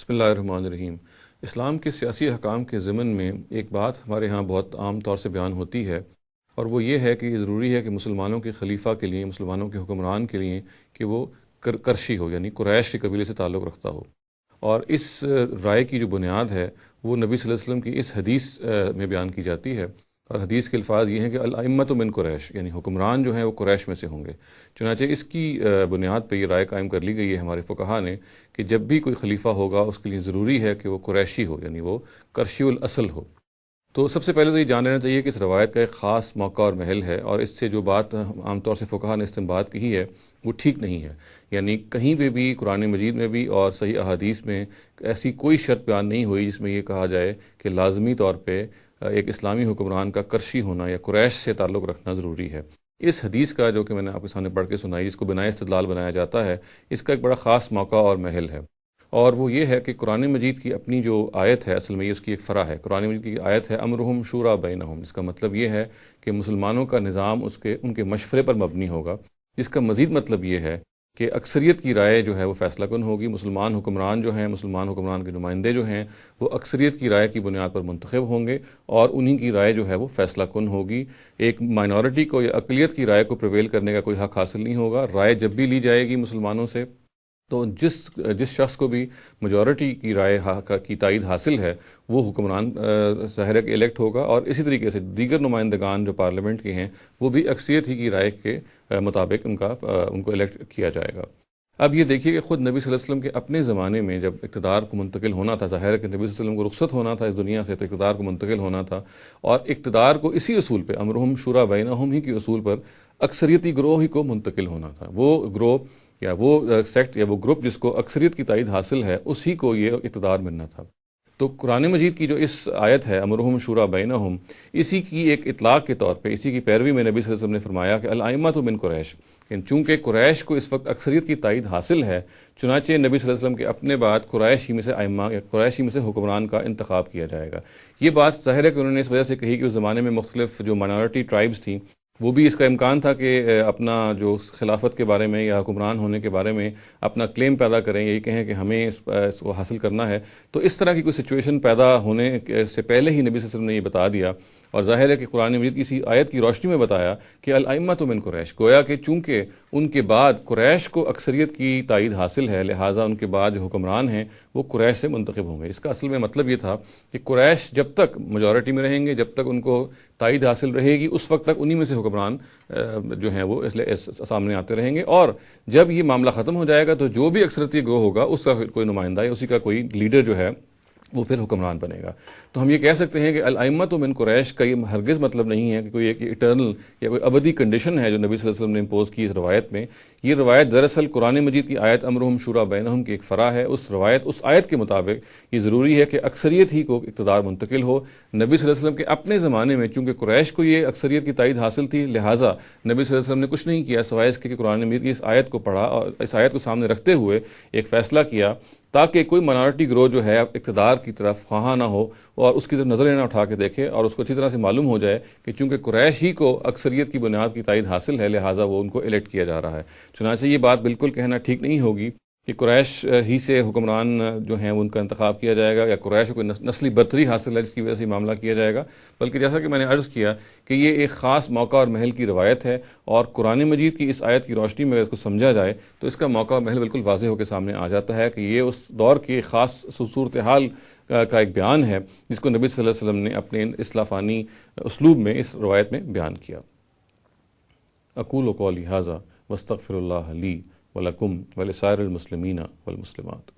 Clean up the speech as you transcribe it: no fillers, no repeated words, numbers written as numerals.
بسم اللہ الرحمن الرحیم۔ اسلام کے سیاسی احکام کے ضمن میں ایک بات ہمارے ہاں بہت عام طور سے بیان ہوتی ہے، اور وہ یہ ہے کہ یہ ضروری ہے کہ مسلمانوں کے خلیفہ کے لیے، مسلمانوں کے حکمران کے لیے کہ وہ کرشی ہو، یعنی قریش کے قبیلے سے تعلق رکھتا ہو۔ اور اس رائے کی جو بنیاد ہے وہ نبی صلی اللہ علیہ وسلم کی اس حدیث میں بیان کی جاتی ہے، اور حدیث کے الفاظ یہ ہیں کہ الائمۃ من قریش، یعنی حکمران جو ہیں وہ قریش میں سے ہوں گے۔ چنانچہ اس کی بنیاد پہ یہ رائے قائم کر لی گئی ہے ہمارے فقہا نے کہ جب بھی کوئی خلیفہ ہوگا اس کے لیے ضروری ہے کہ وہ قریشی ہو، یعنی وہ کرشی الاصل ہو۔ تو سب سے پہلے تو یہ جان لینا چاہیے کہ اس روایت کا ایک خاص موقع اور محل ہے، اور اس سے جو بات عام طور سے فقہا نے استنباط کی ہے وہ ٹھیک نہیں ہے۔ یعنی کہیں پہ بھی قرآن مجید میں بھی اور صحیح احادیث میں ایسی کوئی شرط بیان نہیں ہوئی جس میں یہ کہا جائے کہ لازمی طور پہ ایک اسلامی حکمران کا کرشی ہونا یا قریش سے تعلق رکھنا ضروری ہے۔ اس حدیث کا جو کہ میں نے آپ کے سامنے پڑھ کے سنائی، جس کو بنائے استدلال بنایا جاتا ہے، اس کا ایک بڑا خاص موقع اور محل ہے، اور وہ یہ ہے کہ قرآن مجید کی اپنی جو آیت ہے، اصل میں یہ اس کی ایک فرع ہے۔ قرآن مجید کی آیت ہے امرہم شورا بینہم، اس کا مطلب یہ ہے کہ مسلمانوں کا نظام ان کے مشورے پر مبنی ہوگا، جس کا مزید مطلب یہ ہے کہ اکثریت کی رائے جو ہے وہ فیصلہ کن ہوگی۔ مسلمان حکمران جو ہیں، مسلمان حکمران کے نمائندے جو ہیں، وہ اکثریت کی رائے کی بنیاد پر منتخب ہوں گے، اور انہی کی رائے جو ہے وہ فیصلہ کن ہوگی۔ ایک مائنورٹی کو یا اقلیت کی رائے کو پریویل کرنے کا کوئی حق حاصل نہیں ہوگا۔ رائے جب بھی لی جائے گی مسلمانوں سے، تو جس شخص کو بھی میجورٹی کی رائے کی تائید حاصل ہے وہ حکمران ظاہر ہے کہ الیکٹ ہوگا، اور اسی طریقے سے دیگر نمائندگان جو پارلیمنٹ کے ہیں وہ بھی اکثریت ہی کی رائے کے مطابق ان کو الیکٹ کیا جائے گا۔ اب یہ دیکھیے کہ خود نبی صلی اللہ علیہ وسلم کے اپنے زمانے میں جب اقتدار کو منتقل ہونا تھا، ظاہر ہے کہ نبی صلی اللہ علیہ وسلم کو رخصت ہونا تھا اس دنیا سے، تو اقتدار کو منتقل ہونا تھا، اور اقتدار کو اسی اصول پہ امرہم شورا بینہم ہی کے اصول پر اکثریتی گروہ ہی کو منتقل ہونا تھا۔ وہ گروہ یا وہ سیکٹ یا وہ گروپ جس کو اکثریت کی تائید حاصل ہے اسی کو یہ اقتدار ملنا تھا۔ تو قرآن مجید کی جو اس آیت ہے امرہم شورا بینہم، اسی کی ایک اطلاق کے طور پہ، اسی کی پیروی میں نبی صلی اللہ علیہ وسلم نے فرمایا کہ الائمۃ من قریش، چونکہ قریش کو اس وقت اکثریت کی تائید حاصل ہے، چنانچہ نبی صلی اللہ علیہ وسلم کے اپنے بعد قریش ہی میں سے ائمہ یا قریش ہی میں سے حکمران کا انتخاب کیا جائے گا۔ یہ بات ظاہر ہے کہ انہوں نے اس وجہ سے کہی کہ اس زمانے میں مختلف جو مائنورٹی ٹرائبز تھیں، وہ بھی اس کا امکان تھا کہ اپنا جو خلافت کے بارے میں یا حکمران ہونے کے بارے میں اپنا کلیم پیدا کریں، یہی کہیں کہ ہمیں اس کو حاصل کرنا ہے۔ تو اس طرح کی کوئی سچویشن پیدا ہونے سے پہلے ہی نبی صلی اللہ علیہ وسلم نے یہ بتا دیا، اور ظاہر ہے کہ قرآن مجید کی اسی آیت کی روشنی میں بتایا کہ الائمۃ من قریش، گویا کہ چونکہ ان کے بعد قریش کو اکثریت کی تائید حاصل ہے، لہٰذا ان کے بعد جو حکمران ہیں وہ قریش سے منتخب ہوں گے۔ اس کا اصل میں مطلب یہ تھا کہ قریش جب تک میجورٹی میں رہیں گے، جب تک ان کو تائید حاصل رہے گی، اس وقت تک انہی میں سے حکمران جو ہیں وہ سامنے آتے رہیں گے، اور جب یہ معاملہ ختم ہو جائے گا تو جو بھی اکثریتی گروہ ہوگا اس کا کوئی نمائندہ یا اسی کا کوئی لیڈر جو ہے وہ پھر حکمران بنے گا۔ تو ہم یہ کہہ سکتے ہیں کہ الائمۃ من قریش کا یہ ہرگز مطلب نہیں ہے کہ کوئی ایک ایٹرنل یا کوئی ابدی کنڈیشن ہے جو نبی صلی اللہ علیہ وسلم نے امپوز کی اس روایت میں۔ یہ روایت دراصل قرآن مجید کی آیت امرہم شورا بینہم کی ایک فرع ہے۔ اس آیت کے مطابق یہ ضروری ہے کہ اکثریت ہی کو اقتدار منتقل ہو۔ نبی صلی اللہ علیہ وسلم کے اپنے زمانے میں چونکہ قریش کو یہ اکثریت کی تائید حاصل تھی، لہٰذا نبی صلی اللہ علیہ وسلم نے کچھ نہیں کیا سوائے اس کے کہ قرآن مجید کی اس آیت کو پڑھا اور اس آیت کو سامنے رکھتے ہوئے ایک فیصلہ کیا تاکہ کوئی مائنورٹی گروہ جو ہے اقتدار کی طرف خواہاں نہ ہو، اور اس کی طرف نظریں نہ اٹھا کے دیکھے، اور اس کو اچھی طرح سے معلوم ہو جائے کہ چونکہ قریش ہی کو اکثریت کی بنیاد کی تائید حاصل ہے، لہٰذا وہ ان کو الیکٹ کیا جا رہا ہے۔ چنانچہ یہ بات بالکل کہنا ٹھیک نہیں ہوگی کہ قریش ہی سے حکمران جو ہیں ان کا انتخاب کیا جائے گا، یا قریش کو کوئی نسلی برتری حاصل ہے جس کی وجہ سے معاملہ کیا جائے گا، بلکہ جیسا کہ میں نے عرض کیا کہ یہ ایک خاص موقع اور محل کی روایت ہے، اور قرآن مجید کی اس آیت کی روشنی میں اگر اس کو سمجھا جائے تو اس کا موقع اور محل بالکل واضح ہو کے سامنے آ جاتا ہے کہ یہ اس دور کی خاص صورتحال کا ایک بیان ہے جس کو نبی صلی اللہ علیہ وسلم نے اپنے اصلاح فانی اسلوب میں اس روایت میں بیان کیا۔ اقول قولی ھذا واستغفر اللہ لی ولکم ولسائر المسلمین والمسلمات۔